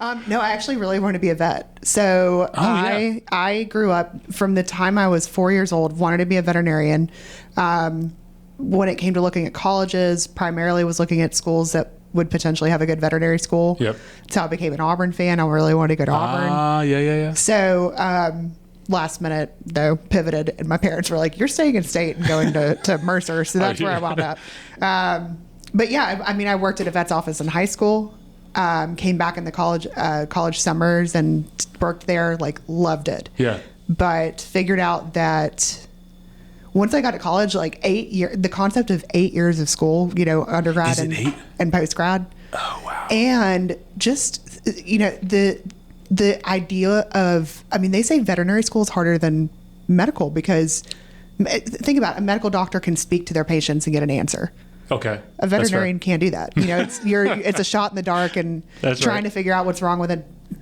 No, I actually really wanted to be a vet. So I grew up from the time I was 4 years old, wanted to be a veterinarian. When it came to looking at colleges, primarily was looking at schools that would potentially have a good veterinary school. Yep. That's how I became an Auburn fan. I really wanted to go to Auburn. Yeah. So last minute, though, pivoted, and my parents were like, you're staying in state and going to Mercer. So that's where I wound up. But yeah, I mean, I worked at a vet's office in high school. Came back in the college summers and worked there, like loved it. Yeah. But figured out that once I got to college, like the concept of 8 years of school, undergrad and post-grad. Oh, wow. And just, the idea of, I mean, they say veterinary school is harder than medical because think about it, a medical doctor can speak to their patients and get an answer. Okay. A veterinarian can't do that. It's a shot in the dark and trying to figure out what's wrong with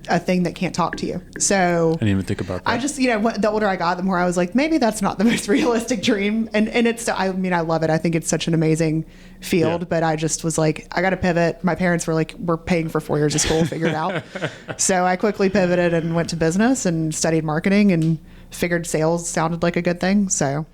a thing that can't talk to you. So I didn't even think about that. I just, the older I got, the more I was like, maybe that's not the most realistic dream. And it's, I mean, I love it. I think it's such an amazing field, but I just was like, I got to pivot. My parents were like, we're paying for 4 years of school, figure it out. So I quickly pivoted and went to business and studied marketing and figured sales sounded like a good thing. So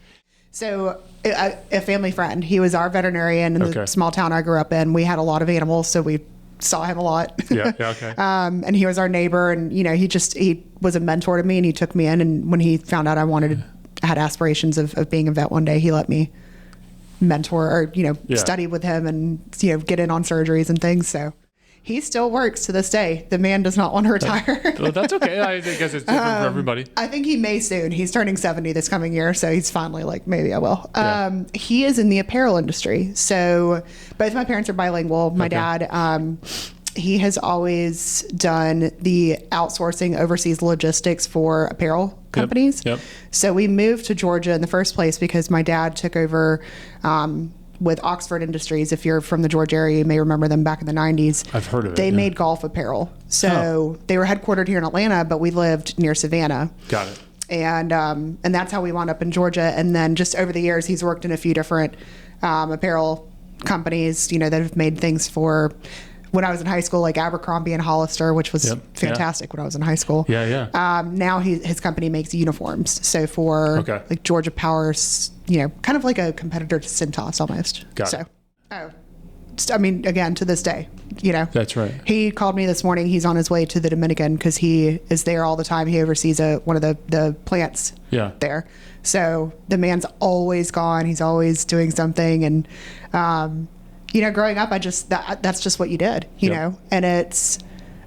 a family friend, he was our veterinarian in the small town I grew up in. We had a lot of animals, so we saw him a lot. Yeah, okay. And he was our neighbor, and he was a mentor to me, and he took me in. And when he found out I had aspirations of being a vet one day, he let me mentor or study with him and get in on surgeries and things. So he still works to this day. The man does not want to retire. Well, that's okay. I guess it's different for everybody. I think he may soon. He's turning 70 this coming year, so he's finally like, maybe I will. Yeah. He is in the apparel industry. So both my parents are bilingual. My dad, he has always done the outsourcing overseas logistics for apparel companies. Yep. So we moved to Georgia in the first place because my dad took over with Oxford Industries. If you're from the Georgia area, you may remember them back in the 90s. I've heard of it. They made golf apparel. So they were headquartered here in Atlanta, but we lived near Savannah. Got it. And that's how we wound up in Georgia. And then just over the years, he's worked in a few different apparel companies, that have made things for when I was in high school, like Abercrombie and Hollister, which was fantastic when I was in high school. Yeah. Now his company makes uniforms. So for like Georgia Power, kind of like a competitor to Cintas almost. Got it. I mean, again, to this day, That's right. He called me this morning. He's on his way to the Dominican because he is there all the time. He oversees one of the plants there. So the man's always gone. He's always doing something. And, growing up, that's just what you did, know, and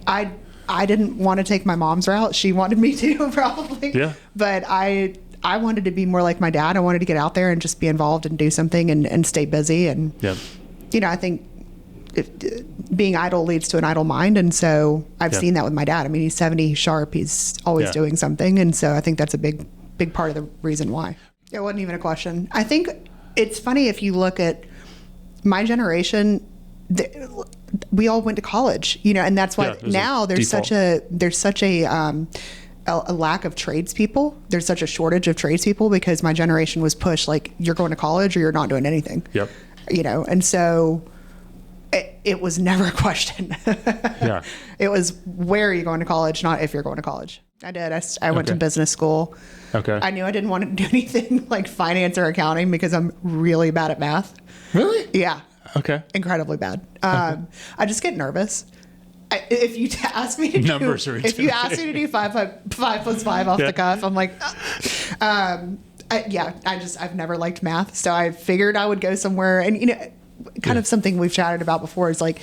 I didn't want to take my mom's route. She wanted me to probably, but I wanted to be more like my dad. I wanted to get out there and just be involved and do something and stay busy. And, I think being idle leads to an idle mind. And so I've seen that with my dad. I mean, he's 70 sharp. He's always doing something. And so I think that's a big part of the reason why. It wasn't even a question. I think it's funny if you look at my generation, we all went to college, and that's why now there's such a lack of tradespeople. There's such a shortage of tradespeople because my generation was pushed like you're going to college or you're not doing anything. Yep. And so it was never a question. It was where are you going to college, not if you're going to college. I did. I went to business school. Okay. I knew I didn't want to do anything like finance or accounting because I'm really bad at math. Really? Yeah. Okay. Incredibly bad. I just get nervous. If you ask me to numbers are if you ask me to do 5 plus 5 off the cuff, I'm like, I've never liked math, so I figured I would go somewhere. And kind of something we've chatted about before is like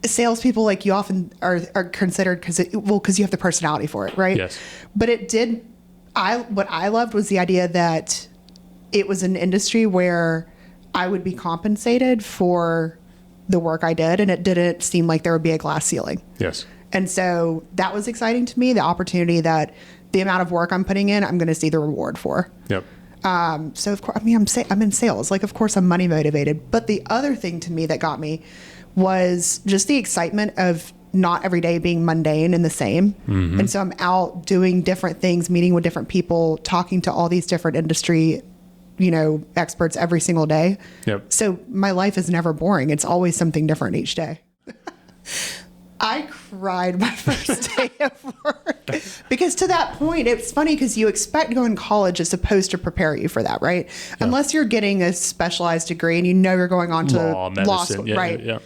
salespeople, like you often are considered because you have the personality for it, right? Yes. But what I loved was the idea that it was an industry where I would be compensated for the work I did, and it didn't seem like there would be a glass ceiling. Yes. And so that was exciting to me, the opportunity that the amount of work I'm putting in, I'm going to see the reward for. Yep. So of course, I mean, I'm in sales. Like, of course I'm money motivated, but the other thing to me that got me was just the excitement of not every day being mundane and the same. Mm-hmm. And so I'm out doing different things, meeting with different people, talking to all these different industry experts every single day. Yep. So my life is never boring. It's always something different each day. I cried my first day of work because to that point, it's funny because you expect going to college is supposed to prepare you for that, right? Yeah. Unless you're getting a specialized degree and you know you're going on to law school, right? Yeah.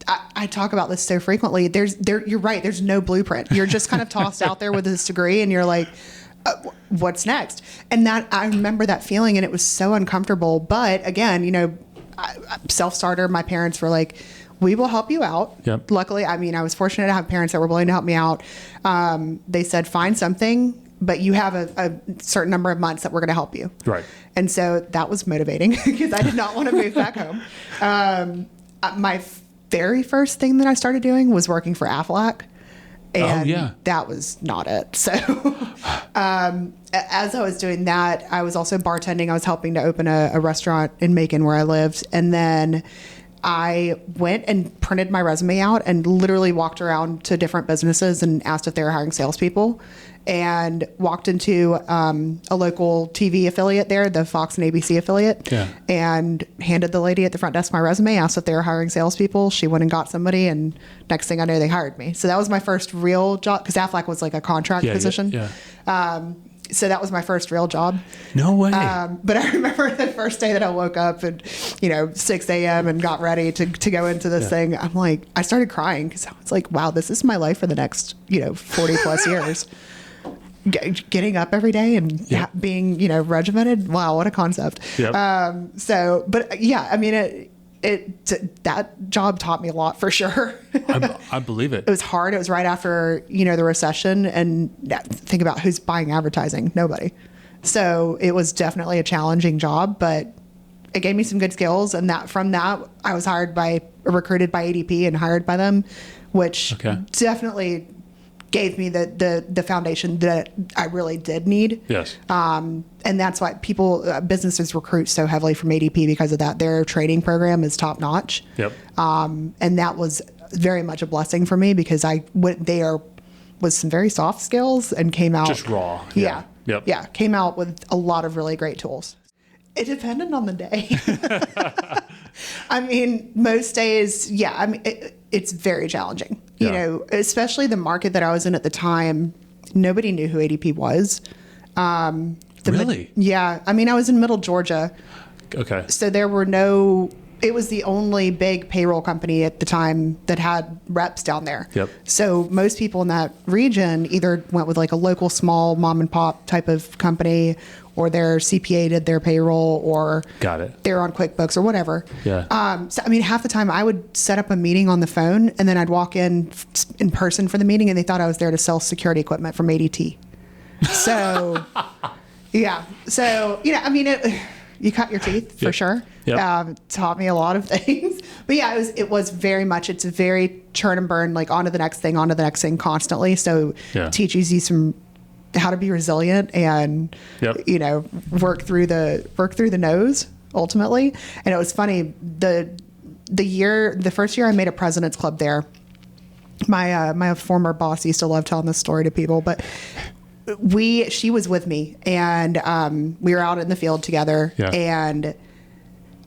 I talk about this so frequently. You're right. There's no blueprint. You're just kind of tossed out there with this degree and you're like, what's next? And I remember that feeling and it was so uncomfortable. But again, self-starter, my parents were like, we will help you out. Yep. Luckily, I was fortunate to have parents that were willing to help me out. They said, find something, but you have a certain number of months that we're going to help you. Right. And so that was motivating because I did not want to move back home. My very first thing that I started doing was working for Aflac. And that was not it. So as I was doing that, I was also bartending. I was helping to open a restaurant in Macon where I lived. And then I went and printed my resume out and literally walked around to different businesses and asked if they were hiring salespeople, and walked into a local TV affiliate there, the Fox and ABC affiliate, and handed the lady at the front desk my resume, asked if they were hiring salespeople. She went and got somebody, and next thing I know, they hired me. So that was my first real job, because Aflac was like a contract position. So that was my first real job. No way. But I remember the first day that I woke up at 6 a.m. and got ready to go into this thing. I'm like, I started crying because I was like, wow, this is my life for the next 40 plus years. Getting up every day and being regimented. Wow, what a concept. Yep. But yeah, that job taught me a lot for sure. I believe it. It was hard. It was right after, the recession, and think about who's buying advertising. Nobody. So it was definitely a challenging job, but it gave me some good skills. And from that, I was recruited by ADP and hired by them, which definitely gave me the foundation that I really did need. Yes. And that's why businesses recruit so heavily from ADP because of that. Their training program is top notch. Yep. And that was very much a blessing for me because I went there with some very soft skills and came out just raw. Yeah. Yep. Yeah. Came out with a lot of really great tools. It depended on the day. Most days, it's very challenging. Especially the market that I was in at the time, nobody knew who ADP was. Really? I was in Middle Georgia. Okay. So it was the only big payroll company at the time that had reps down there. Yep. So most people in that region either went with like a local small mom and pop type of company, or their CPA did their payroll, or they're on QuickBooks or whatever. Yeah. Half the time I would set up a meeting on the phone and then I'd walk in person for the meeting and they thought I was there to sell security equipment from ADT. So, yeah. So, you cut your teeth for sure. Yep. Taught me a lot of things. But yeah, it was very much, it's a very churn and burn, like onto the next thing constantly. So teaches you how to be resilient and, work through the nose ultimately. And it was funny, the first year I made a President's Club there, my former boss used to love telling this story to people, but she was with me and we were out in the field together and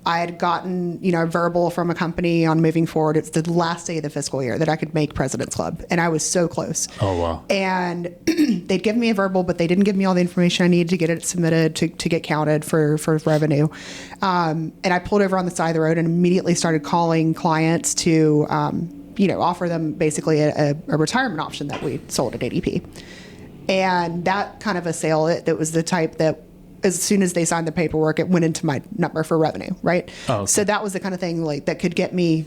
I had gotten, a verbal from a company on moving forward. It's the last day of the fiscal year that I could make President's Club. And I was so close. Oh, wow. And they'd given me a verbal, but they didn't give me all the information I needed to get it submitted to get counted for revenue. And I pulled over on the side of the road and immediately started calling clients to, offer them basically a retirement option that we sold at ADP. And that kind of a sale, it was the type that as soon as they signed the paperwork, it went into my number for revenue, right? Oh, okay. So that was the kind of thing that could get me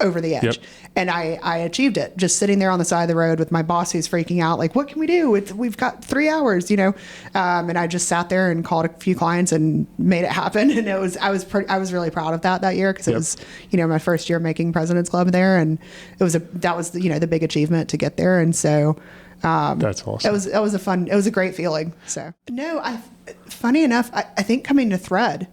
over the edge. Yep. And I achieved it just sitting there on the side of the road with my boss who's freaking out, like, what can we do? We've got 3 hours, and I just sat there and called a few clients and made it happen. And I was really proud of that year because it was, my first year making President's Club there. And that was the big achievement to get there. And so, that's awesome. It was a great feeling. So funny enough, I think coming to Thread,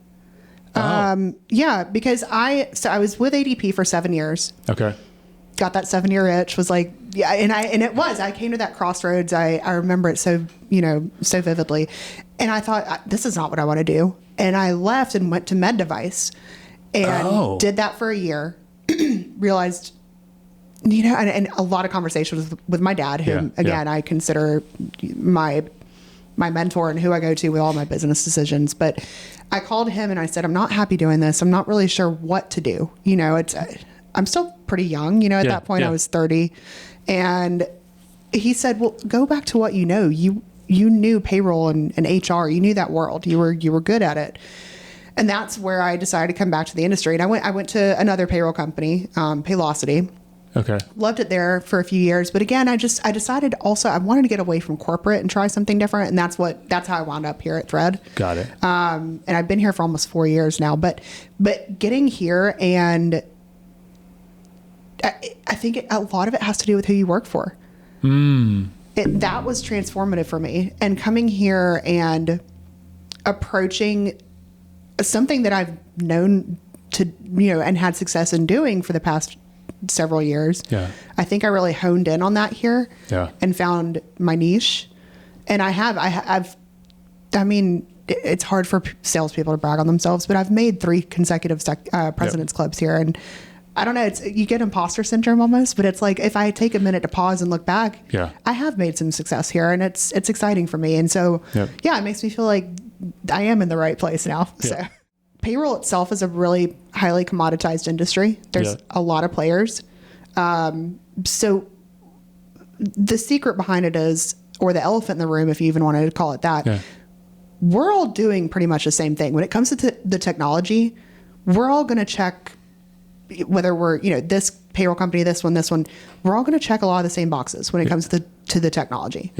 because I was with ADP for 7 years. Okay. Got that 7-year itch, was like, I came to that crossroads. I remember it so vividly. And I thought, this is not what I want to do. And I left and went to Med Device and did that for a year. Realized and a lot of conversations with my dad, who again, I consider my mentor and who I go to with all my business decisions. But I called him and I said, I'm not happy doing this. I'm not really sure what to do. I'm still pretty young, at that point I was 30. And he said, well, go back to what you know. You knew payroll and HR, you knew that world. You were good at it. And that's where I decided to come back to the industry. And I went to another payroll company, Paylocity. Okay. Loved it there for a few years. But again, I decided also I wanted to get away from corporate and try something different. And that's how I wound up here at Thread. Got it. And I've been here for almost 4 years now, but getting here, and I think a lot of it has to do with who you work for. That was transformative for me. And coming here and approaching something that I've known to, and had success in doing for the past several years. Yeah. I think I really honed in on that here. Yeah. And found my niche. And it's hard for salespeople to brag on themselves, but I've made 3 consecutive President's Clubs here. And I don't know, you get imposter syndrome almost, but it's like, if I take a minute to pause and look back, I have made some success here, and it's exciting for me. And so, it makes me feel like I am in the right place now. So payroll itself is a really highly commoditized industry. There's a lot of players. So the secret behind it is, or the elephant in the room, if you even wanted to call it that, we're all doing pretty much the same thing. When it comes to the technology, we're all going to check whether we're, this payroll company, this one, we're all going to check a lot of the same boxes when it comes to the technology.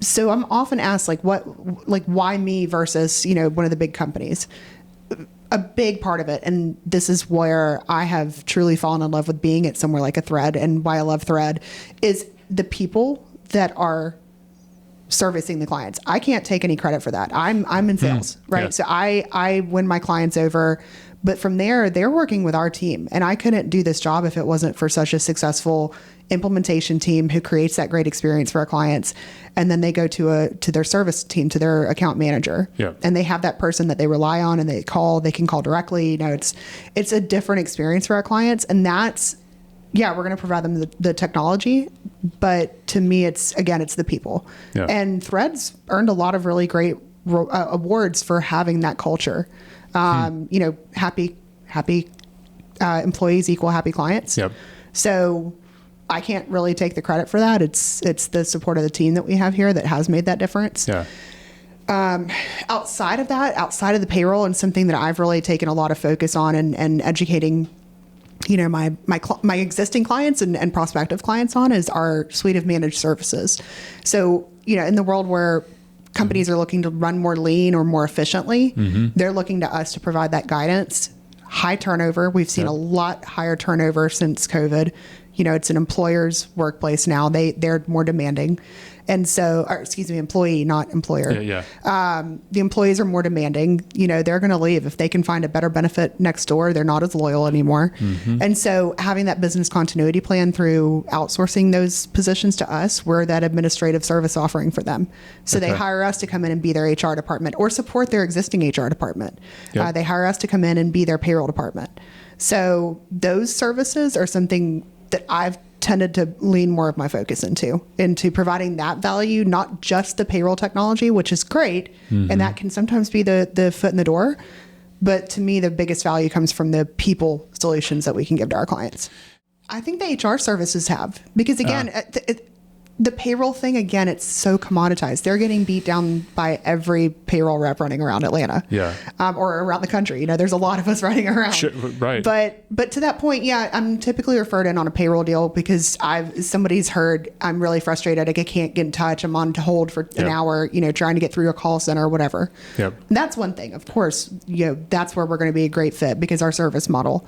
So I'm often asked, why me versus, one of the big companies? A big part of it, and this is where I have truly fallen in love with being at somewhere like a Thread, and why I love Thread, is the people that are servicing the clients. I can't take any credit for that. I'm in sales, right? Yeah. So I win my clients over, but from there, they're working with our team. And I couldn't do this job if it wasn't for such a successful implementation team who creates that great experience for our clients. And then they go to their service team, to their account manager. Yeah. And they have that person that they rely on, and they can call directly. It's a different experience for our clients. And that's, we're going to provide them the technology, but to me, it's the people. Yeah. And Thread's earned a lot of really great awards for having that culture. Happy employees equal happy clients. Yep. So I can't really take the credit for that. It's the support of the team that we have here that has made that difference. Yeah. Outside of the payroll, and something that I've really taken a lot of focus on and educating, my existing clients and prospective clients on, is our suite of managed services. So, in the world where companies are looking to run more lean or more efficiently, they're looking to us to provide that guidance. High turnover. We've seen a lot higher turnover since COVID. It's an employer's workplace now. They're more demanding. And so, employee, not employer. The employees are more demanding. They're going to leave. If they can find a better benefit next door, they're not as loyal anymore. And so having that business continuity plan through outsourcing those positions to us, we're that administrative service offering for them. So they hire us to come in and be their HR department, or support their existing HR department. They hire us to come in and be their payroll department. So those services are something that I've tended to lean more of my focus into providing that value, not just the payroll technology, which is great. And that can sometimes be the foot in the door. But to me, the biggest value comes from the people solutions that we can give to our clients. I think the HR services have, because again, the payroll thing, again, it's so commoditized. They're getting beat down by every payroll rep running around Atlanta, or around the country. There's a lot of us running around. Sure, right. But to that point, I'm typically referred in on a payroll deal because somebody's heard I'm really frustrated. I can't get in touch. I'm on hold for an hour, trying to get through a call center or whatever. Yep. And that's one thing. Of course, that's where we're going to be a great fit, because our service model,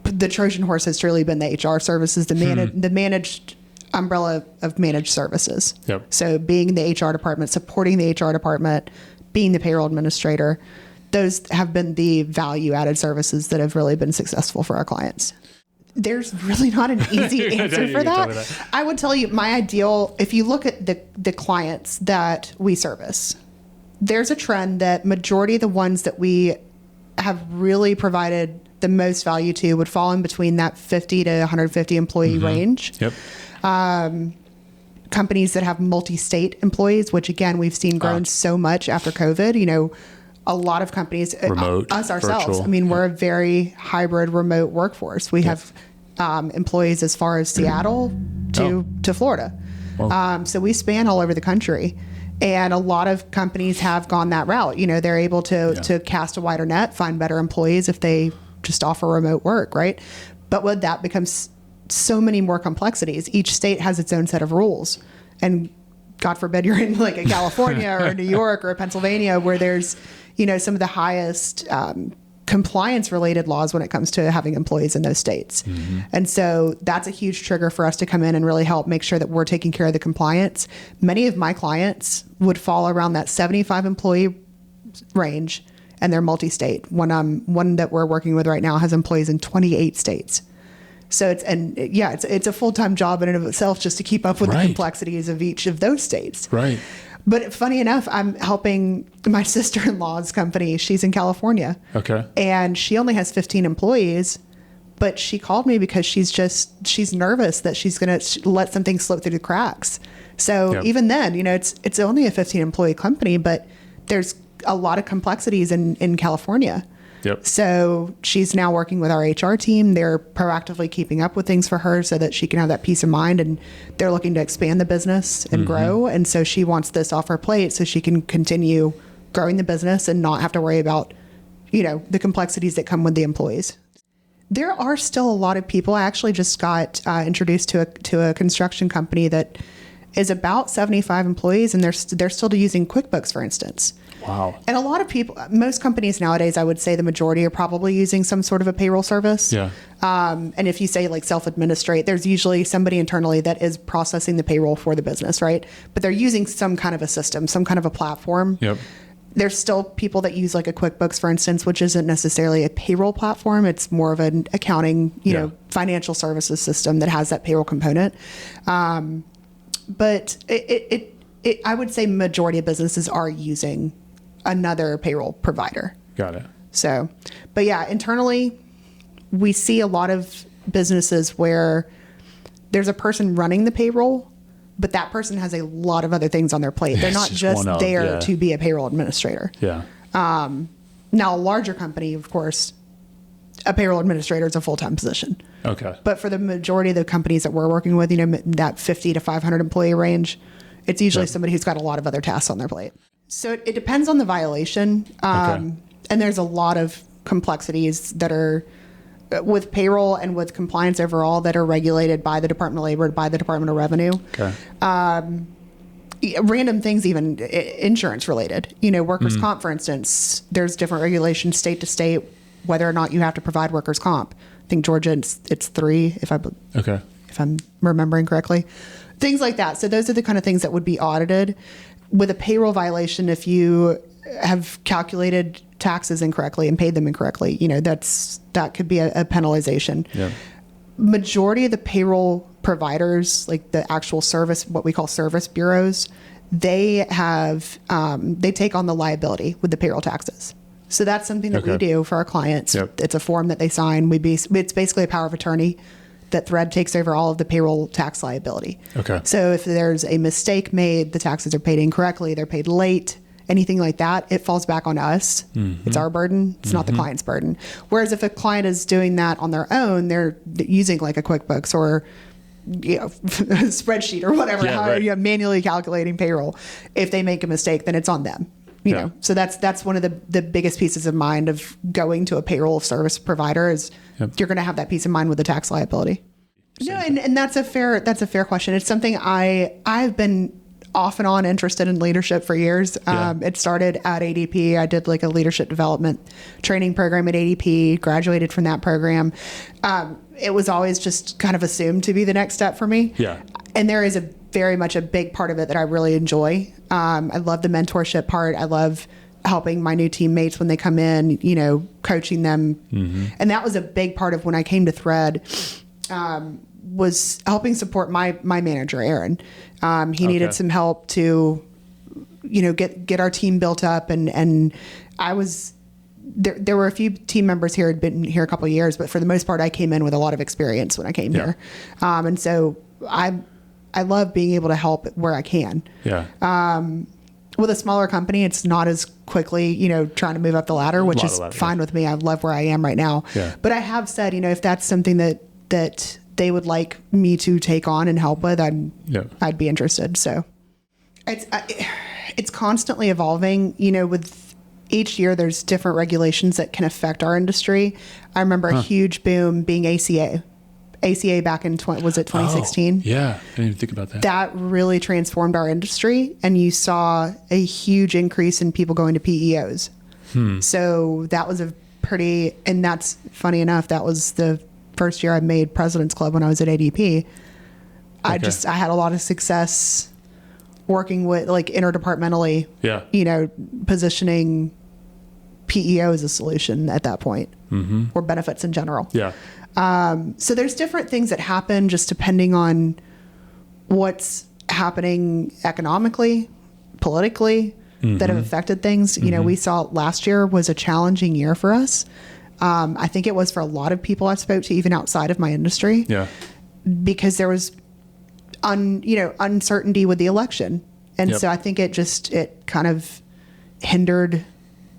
the Trojan horse, has truly been the HR services, the managed umbrella of managed services. Yep. So being the HR department, supporting the HR department, being the payroll administrator, those have been the value added services that have really been successful for our clients. There's really not an easy answer for that. I would tell you my ideal, if you look at the clients that we service, there's a trend that majority of the ones that we have really provided the most value to would fall in between that 50 to 150 employee range. Yep. Companies that have multi-state employees, which again, we've seen grown so much after COVID, you know, a lot of companies, remote, us ourselves, virtual. I mean, we're a very hybrid remote workforce. We have employees as far as Seattle to Florida. Wow. So we span all over the country. And a lot of companies have gone that route. You know, they're able to cast a wider net, find better employees if they just offer remote work, right? But with that becomes so many more complexities. Each state has its own set of rules. And God forbid you're in like a California or a New York or a Pennsylvania where there's, you know, some of the highest compliance related laws when it comes to having employees in those states. And so that's a huge trigger for us to come in and really help make sure that we're taking care of the compliance. Many of my clients would fall around that 75 employee range, and they're multi-state. One that we're working with right now has employees in 28 states. So it's a full-time job in and of itself just to keep up with the complexities of each of those states. Right. But funny enough, I'm helping my sister-in-law's company. She's in California. Okay. And she only has 15 employees, but she called me because she's nervous that she's going to let something slip through the cracks. So even then, you know, it's only a 15 employee company, but there's a lot of complexities in California. Yep. So she's now working with our HR team. They're proactively keeping up with things for her so that she can have that peace of mind, and they're looking to expand the business and grow. And so she wants this off her plate so she can continue growing the business and not have to worry about, you know, the complexities that come with the employees. There are still a lot of people. I actually just got introduced to a construction company that is about 75 employees, and they're still using QuickBooks, for instance. Wow. And a lot of people, most companies nowadays, I would say the majority are probably using some sort of a payroll service. Yeah. And if you say like self-administrate, there's usually somebody internally that is processing the payroll for the business, right? But they're using some kind of a system, some kind of a platform. Yep. There's still people that use like a QuickBooks, for instance, which isn't necessarily a payroll platform. It's more of an accounting, you know, financial services system that has that payroll component. But I would say majority of businesses are using another payroll provider. Got it. So, but yeah, internally, we see a lot of businesses where there's a person running the payroll, but that person has a lot of other things on their plate. They're not just there to be a payroll administrator. Yeah. Now, a larger company, of course, a payroll administrator is a full-time position. Okay. But for the majority of the companies that we're working with, you know, that 50 to 500 employee range, it's usually somebody who's got a lot of other tasks on their plate. So it depends on the violation. And there's a lot of complexities that are with payroll and with compliance overall that are regulated by the Department of Labor, by the Department of Revenue. Okay. Random things, even insurance related, you know, workers' comp, for instance, there's different regulations state to state, whether or not you have to provide workers' comp. I think Georgia, it's 3, if I'm remembering correctly. Things like that. So those are the kind of things that would be audited. With a payroll violation, if you have calculated taxes incorrectly and paid them incorrectly, you know, that could be a penalization. Yeah. Majority of the payroll providers, like the actual service, what we call service bureaus, they take on the liability with the payroll taxes. So that's something that we do for our clients. Yep. It's a form that they sign. It's basically a power of attorney that Thread takes over all of the payroll tax liability. Okay. So if there's a mistake made, the taxes are paid incorrectly, they're paid late, anything like that, it falls back on us. It's our burden. It's not the client's burden. Whereas if a client is doing that on their own, they're using like a QuickBooks or a spreadsheet or whatever, you're manually calculating payroll. If they make a mistake, then it's on them. You know, so that's one of the biggest pieces of mind of going to a payroll service provider is you're going to have that peace of mind with the tax liability. No, and that's a fair question. It's something I've been off and on interested in leadership for years. It started at ADP. I did like a leadership development training program at ADP, graduated from that program. It was always just kind of assumed to be the next step for me. Yeah. And there is very much a big part of it that I really enjoy. I love the mentorship part. I love helping my new teammates when they come in, you know, coaching them. And that was a big part of when I came to Thread, was helping support my manager, Aaron. He needed some help to, you know, get our team built up. And I was there were a few team members here who had been here a couple of years, but for the most part, I came in with a lot of experience when I came here. And so I love being able to help where I can. With a smaller company, it's not as quickly, trying to move up the ladder, which is fine with me. I love where I am right now. But I have said, if that's something that they would like me to take on and help with, I'd be interested. So it's constantly evolving, with each year there's different regulations that can affect our industry. I remember a huge boom being ACA back in 2016? Yeah, I didn't even think about that. That really transformed our industry, and you saw a huge increase in people going to PEOs. So that was and that's funny enough, that was the first year I made President's Club when I was at ADP. I had a lot of success working with interdepartmentally, positioning PEO as a solution at that point, or benefits in general. So there's different things that happen just depending on what's happening economically, politically, that have affected things. We saw last year was a challenging year for us. I think it was for a lot of people I spoke to, even outside of my industry, because there was uncertainty with the election. And so I think it kind of hindered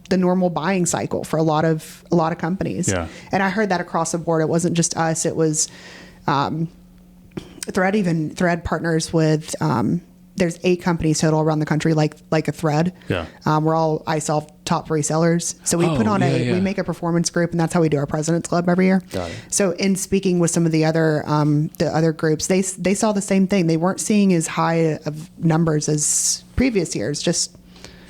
the normal buying cycle for a lot of companies. And I heard that across the board. It wasn't just us. It was Thread partners with there's 8 companies total around the country like a Thread. We're all iSolve top resellers. So we put on we make a performance group, and that's how we do our President's Club every year. So in speaking with some of the other groups, they saw the same thing. They weren't seeing as high of numbers as previous years, just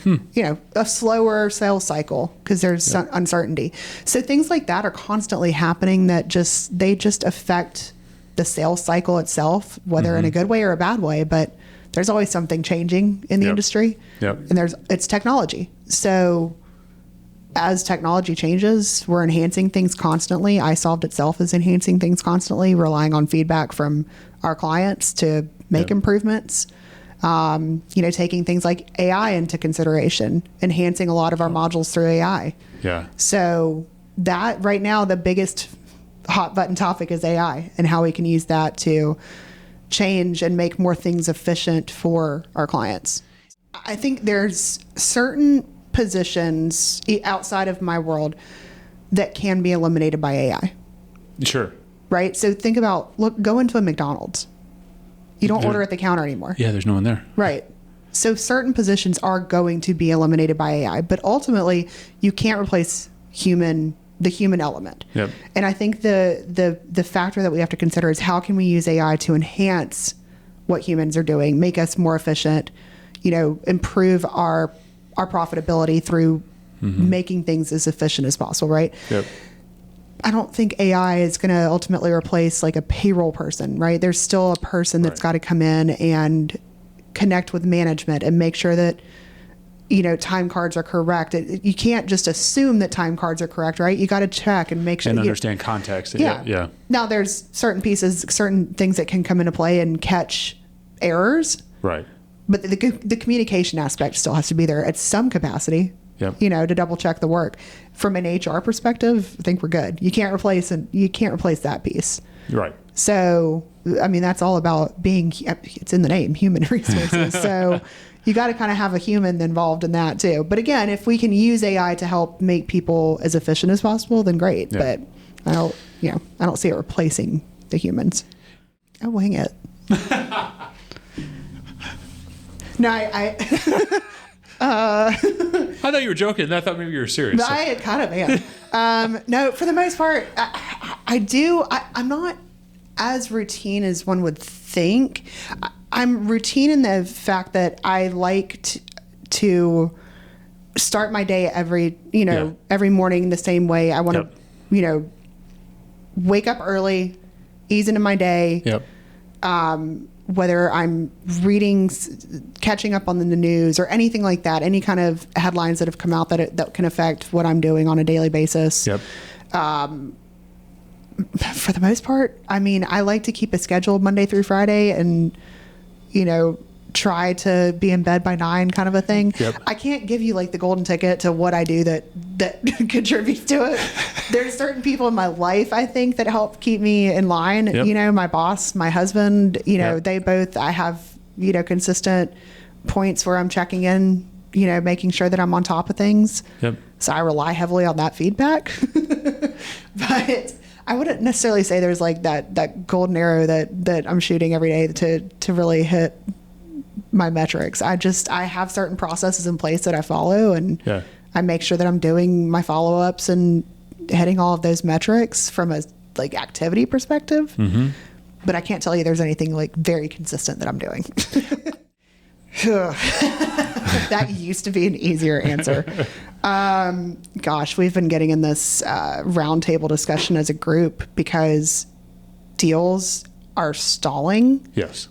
a slower sales cycle because there's uncertainty. So things like that are constantly happening that they just affect the sales cycle itself, whether in a good way or a bad way. But there's always something changing in the industry, and it's technology. So as technology changes, we're enhancing things constantly. iSolved itself is enhancing things constantly, relying on feedback from our clients to make improvements. Taking things like AI into consideration, enhancing a lot of our modules through AI. So that right now, the biggest hot button topic is AI and how we can use that to change and make more things efficient for our clients. I think there's certain positions outside of my world that can be eliminated by AI. Sure. Right? So think about, go into a McDonald's. You don't order at the counter anymore. Yeah, there's no one there. Right. So certain positions are going to be eliminated by AI, but ultimately you can't replace the human element. And I think the factor that we have to consider is how can we use AI to enhance what humans are doing, make us more efficient, improve our profitability through making things as efficient as possible, right? I don't think AI is going to ultimately replace like a payroll person, right? There's still a person that's got to come in and connect with management and make sure that, time cards are correct. You can't just assume that time cards are correct, right? You got to check and make sure. And understand context. Now there's certain things that can come into play and catch errors. Right. But the communication aspect still has to be there at some capacity. To double check the work. From an HR perspective, I think we're good. You can't replace that piece. Right. So, I mean, that's all about it's in the name, human resources. So you got to kind of have a human involved in that too. But again, if we can use AI to help make people as efficient as possible, then great. But I don't see it replacing the humans. Oh, wing it. No, I thought you were joking. I thought maybe you were serious. I kind of am. No, for the most part, I do. I'm not as routine as one would think. I'm routine in the fact that I like to start my day every morning the same way. I want to, wake up early, ease into my day. Whether I'm reading, catching up on the news or anything like that, any kind of headlines that have come out that can affect what I'm doing on a daily basis. For the most part, I mean, I like to keep a schedule Monday through Friday and, try to be in bed by 9 kind of a thing. Yep. I can't give you like the golden ticket to what I do that contributes to it. There's certain people in my life, I think, that help keep me in line. Yep. You know, my boss, my husband, you know, Yep. they both, I have, you know, consistent points where I'm checking in, you know, making sure that I'm on top of things. Yep. So I rely heavily on that feedback. But I wouldn't necessarily say there's like that golden arrow that I'm shooting every day to really hit my metrics. I have certain processes in place that I follow, and I make sure that I'm doing my follow-ups and hitting all of those metrics from a like activity perspective. Mm-hmm. But I can't tell you there's anything like very consistent that I'm doing. That used to be an easier answer. Gosh, we've been getting in this roundtable discussion as a group because deals are stalling. Yes.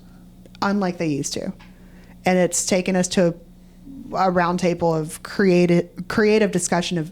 Unlike they used to. And it's taken us to a roundtable of creative discussion of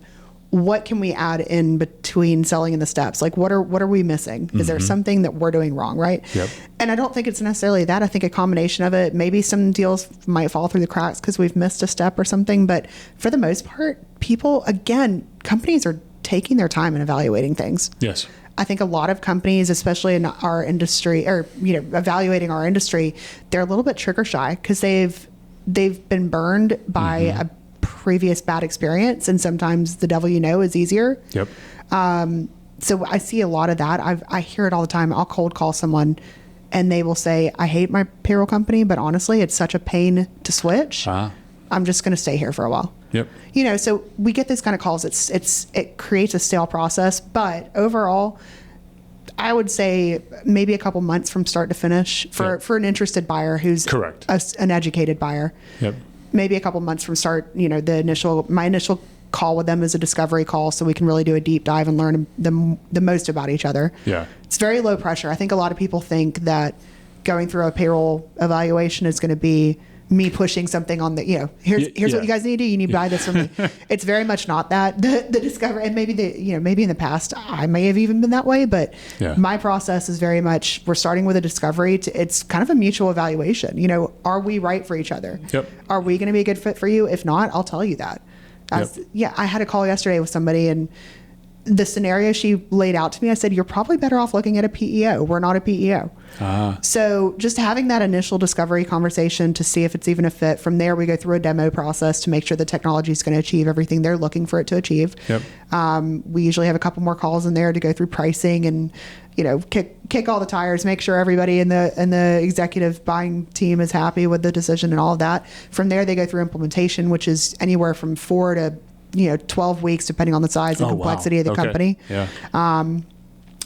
what can we add in between selling and the steps? Like what are we missing? Is there something that we're doing wrong, right? Yep. And I don't think it's necessarily that. I think a combination of it, maybe some deals might fall through the cracks because we've missed a step or something. But for the most part, people, again, companies are taking their time and evaluating things. Yes. I think a lot of companies, especially in our industry, or you know, evaluating our industry, they're a little bit trigger shy because they've been burned by a previous bad experience, and sometimes the devil you know is easier. Yep. So I see a lot of that. I hear it all the time. I'll cold call someone, and they will say, "I hate my payroll company, but honestly, it's such a pain to switch. I'm just going to stay here for a while." Yep. You know, so we get these kind of calls. It creates a stale process, but overall, I would say maybe a couple months from start to finish for an interested buyer who's correct, an educated buyer. Yep. Maybe a couple months from start. You know, my initial call with them is a discovery call, so we can really do a deep dive and learn the most about each other. Yeah. It's very low pressure. I think a lot of people think that going through a payroll evaluation is going to be me pushing something on the, you know, here's what you guys need to do. You need to buy this from me. It's very much not that. The discovery, and maybe maybe in the past I may have even been that way, but my process is very much, we're starting with a discovery. It's kind of a mutual evaluation. You know, are we right for each other? Yep. Are we going to be a good fit for you? If not, I'll tell you that. I had a call yesterday with somebody, and the scenario she laid out to me, I said, you're probably better off looking at a PEO. We're not a PEO. So just having that initial discovery conversation to see if it's even a fit. From there, we go through a demo process to make sure the technology is going to achieve everything they're looking for it to achieve. Yep. We usually have a couple more calls in there to go through pricing and, you know, kick all the tires, make sure everybody in the executive buying team is happy with the decision and all of that. From there, they go through implementation, which is anywhere from 4 to 12 weeks, depending on the size and complexity of the company. Yeah.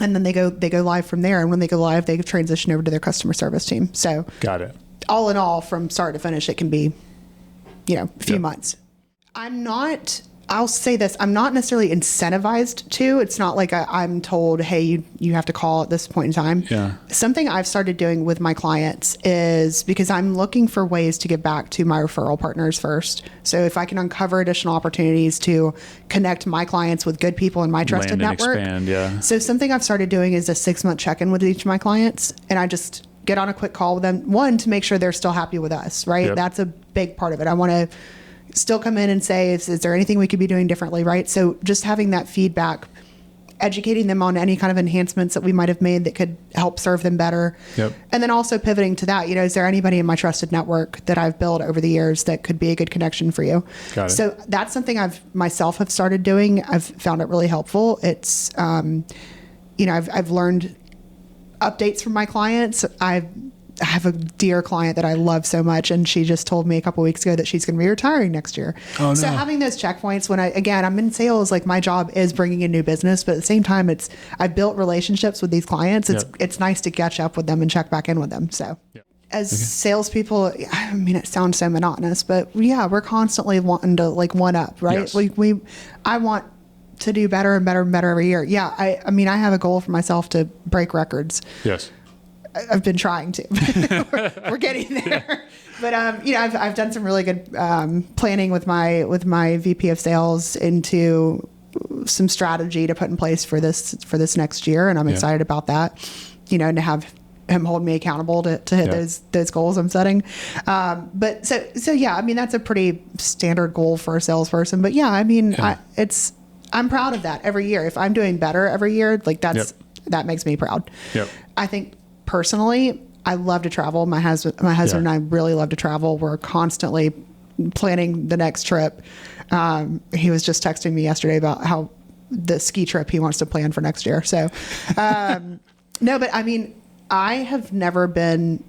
And then they go live from there. And when they go live, they transition over to their customer service team. So got it. All in all, from start to finish, it can be, a few months. I'll say this, I'm not necessarily incentivized to. It's not like I'm told, hey, you have to call at this point in time. Yeah. Something I've started doing with my clients is, because I'm looking for ways to give back to my referral partners first. So if I can uncover additional opportunities to connect my clients with good people in my trusted network. Expand, yeah. So something I've started doing is a 6-month check-in with each of my clients. And I just get on a quick call with them. One, to make sure they're still happy with us, right? Yep. That's a big part of it. I want to still come in and say, is there anything we could be doing differently, right? So just having that feedback, educating them on any kind of enhancements that we might have made that could help serve them better. Yep. And then also pivoting to that, is there anybody in my trusted network that I've built over the years that could be a good connection for you? Got it. So that's something I've myself have started doing. I've found it really helpful. It's, I've learned updates from my clients. I have a dear client that I love so much, and she just told me a couple of weeks ago that she's going to be retiring next year. Oh, no. So having those checkpoints when I'm in sales, like my job is bringing in new business, but at the same time, I've built relationships with these clients. It's nice to catch up with them and check back in with them. So as salespeople, I mean, it sounds so monotonous, but we're constantly wanting to one up, right? Yes. I want to do better and better and better every year. Yeah. I mean, I have a goal for myself to break records. Yes. I've been trying to. We're getting there, but I've done some really good planning with my VP of sales into some strategy to put in place for this next year, and I'm excited about that. And to have him hold me accountable to hit those goals I'm setting. But so yeah, I mean, that's a pretty standard goal for a salesperson. But yeah, I mean, I'm proud of that every year. If I'm doing better every year, like that makes me proud. Yep. I think personally, I love to travel. My husband and I really love to travel. We're constantly planning the next trip. He was just texting me yesterday about how the ski trip he wants to plan for next year. So, no, but I mean, I have never been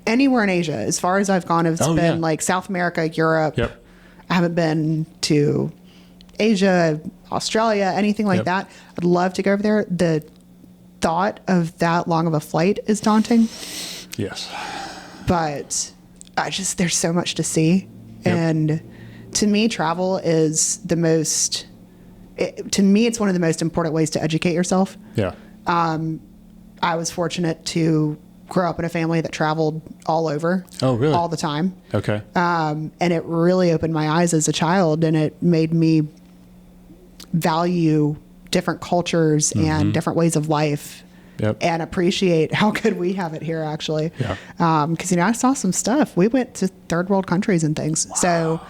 anywhere in Asia. As far as I've gone, it's been like South America, Europe. Yep. I haven't been to Asia, Australia, anything like that. I'd love to go over there. The thought of that long of a flight is daunting. Yes. But there's so much to see. Yep. And to me, travel is it's one of the most important ways to educate yourself. Yeah. I was fortunate to grow up in a family that traveled all over. Oh, really? All the time. Okay. And it really opened my eyes as a child, and it made me value different cultures and different ways of life. Yep. And appreciate how good we have it here, actually. Yeah. Because, I saw some stuff. We went to third world countries and things. Wow. So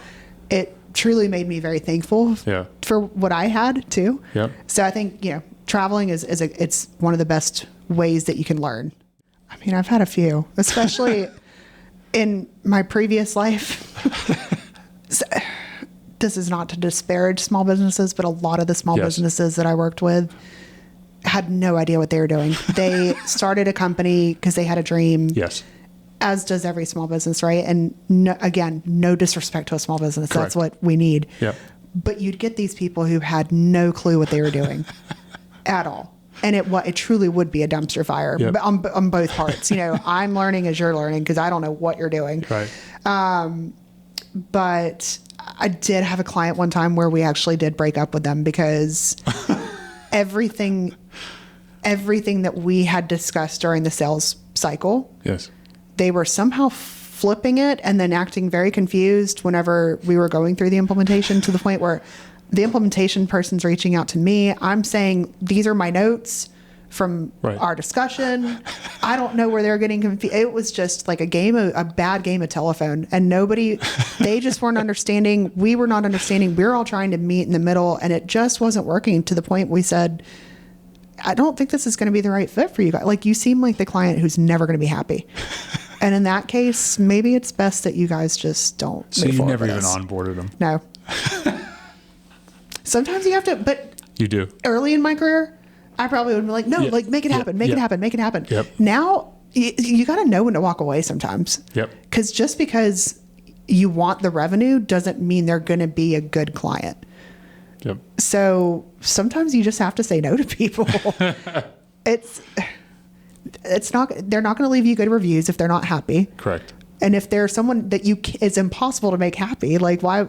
it truly made me very thankful for what I had, too. Yep. So I think, traveling it's one of the best ways that you can learn. I mean, I've had a few, especially in my previous life. This is not to disparage small businesses, but a lot of the small businesses that I worked with had no idea what they were doing. They started a company because they had a dream. Yes. As does every small business, right? And no disrespect to a small business. Correct. That's what we need. Yep. But you'd get these people who had no clue what they were doing at all. And it truly would be a dumpster fire on both parts. I'm learning as you're learning because I don't know what you're doing. Right. But I did have a client one time where we actually did break up with them because everything that we had discussed during the sales cycle, they were somehow flipping it and then acting very confused whenever we were going through the implementation, to the point where the implementation person's reaching out to me. I'm saying, these are my notes from our discussion. I don't know where they're getting confused. It was just like a bad game of telephone, and they just weren't understanding. We were not understanding. We were all trying to meet in the middle, and it just wasn't working, to the point we said, I don't think this is going to be the right fit for you guys. Like, you seem like the client who's never going to be happy. And in that case, maybe it's best that you guys just don't. So you never even onboarded them? No. Sometimes you have to, but you do. Early in my career, I probably would be like, no, make it happen, make it happen, make it happen. Yep. Now, you got to know when to walk away sometimes. Yep. Because just because you want the revenue doesn't mean they're going to be a good client. Yep. So sometimes you just have to say no to people. It's not, they're not going to leave you good reviews if they're not happy. Correct. And if there's someone that it's impossible to make happy, like, why?